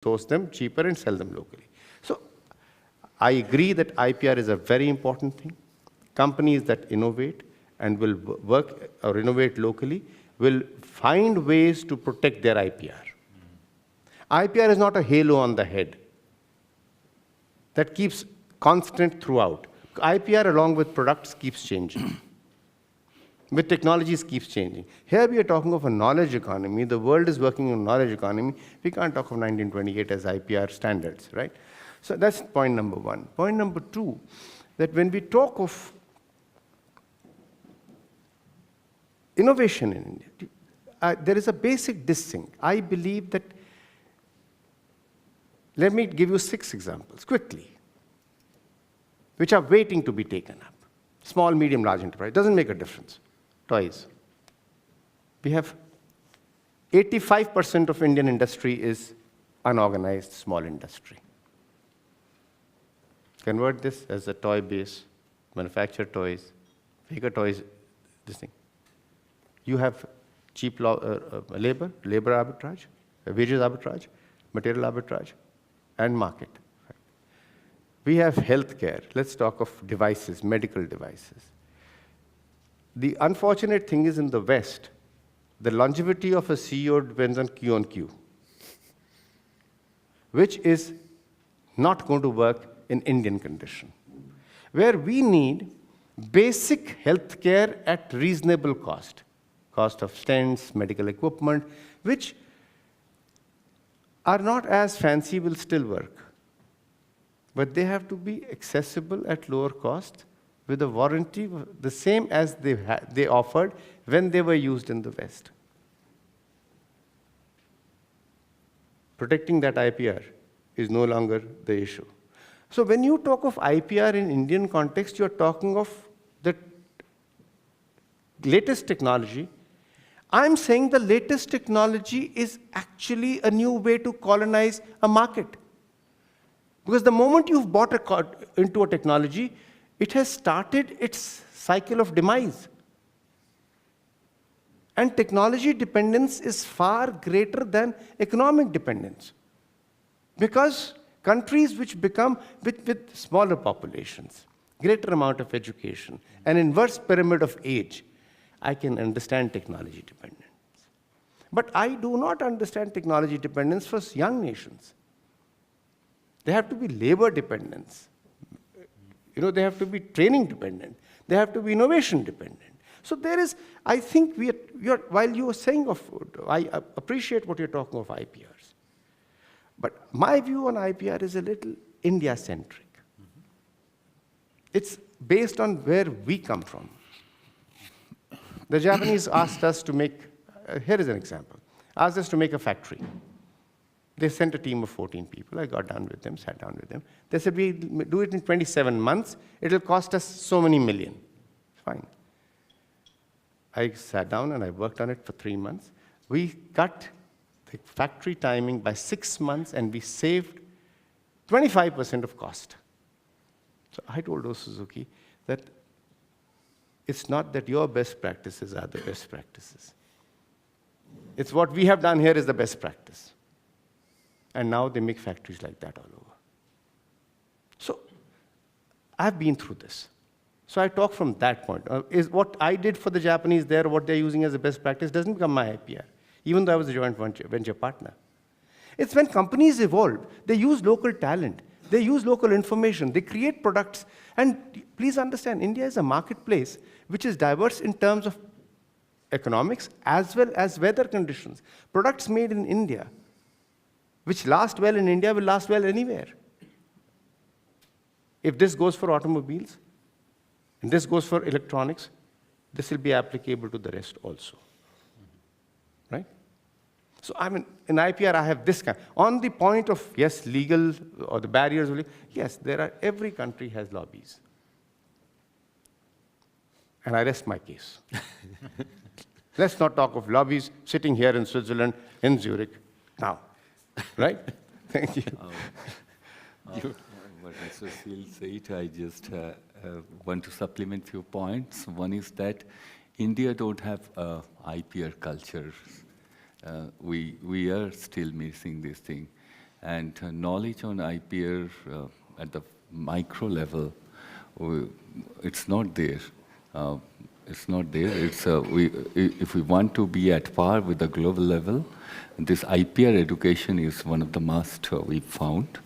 source them cheaper and sell them locally. So I agree that IPR is a very important thing. Companies that innovate and will work or innovate locally will find ways to protect their IPR. IPR is not a halo on the head that keeps constant throughout. IPR, along with products, keeps changing. With technologies, keeps changing. Here we are talking of a knowledge economy. The world is working on knowledge economy. We can't talk of 1928 as IPR standards, right? So that's point number one. Point number two, that when we talk of innovation in India, there is a basic distinct. I believe that, let me give you 6 examples quickly, which are waiting to be taken up. Small, medium, large enterprise, doesn't make a difference. Toys. We have 85% of Indian industry is unorganized small industry. Convert this as a toy base, manufacture toys, make a toys, this thing. You have cheap labor arbitrage, wages arbitrage, material arbitrage, and market. We have healthcare. Let's talk of devices, medical devices. The unfortunate thing is in the West, the longevity of a CEO depends on Q, which is not going to work in Indian condition, where we need basic healthcare at reasonable cost of stents, medical equipment, which are not as fancy, will still work. But they have to be accessible at lower cost with a warranty the same as they offered when they were used in the West. Protecting that IPR is no longer the issue. So when you talk of IPR in Indian context, you're talking of the latest technology. I'm saying the latest technology is actually a new way to colonize a market. Because the moment you've bought into a technology, it has started its cycle of demise. And technology dependence is far greater than economic dependence. Because countries which become with smaller populations, greater amount of education, an inverse pyramid of age, I can understand technology dependence. But I do not understand technology dependence for young nations. They have to be labor dependence. They have to be training dependent. They have to be innovation dependent. So there is, I think, while you are saying I appreciate what you're talking of IPRs. But my view on IPR is a little India-centric. It's based on where we come from. The Japanese asked us to make, here is an example, asked us to make a factory. They sent a team of 14 people. I got down with them, sat down with them. They said, we'll do it in 27 months. It'll cost us so many million. Fine. I sat down and I worked on it for 3 months. We cut the factory timing by 6 months and we saved 25% of cost. So I told O Suzuki that it's not that your best practices are the best practices. It's what we have done here is the best practice. And now they make factories like that all over. So I've been through this. So I talk from that point. Is what I did for the Japanese there, what they're using as a best practice, doesn't become my IPR, even though I was a joint venture partner. It's when companies evolve, they use local talent, they use local information, they create products. And please understand, India is a marketplace which is diverse in terms of economics as well as weather conditions. Products made in India, which last well in India, will last well anywhere. If this goes for automobiles, and this goes for electronics, this will be applicable to the rest also. Right? So I mean, in IPR, I have this kind. On the point of, yes, legal, or the barriers, yes, every country has lobbies. And I rest my case. Let's not talk of lobbies sitting here in Switzerland, in Zurich, now. Right? Thank you. What Mr. Seal said, I just want to supplement few points. One is that India don't have IPR culture. We are still missing this thing. And knowledge on IPR at the micro level, it's not there. It's not there. If we want to be at par with the global level, this IPR education is one of the must we found.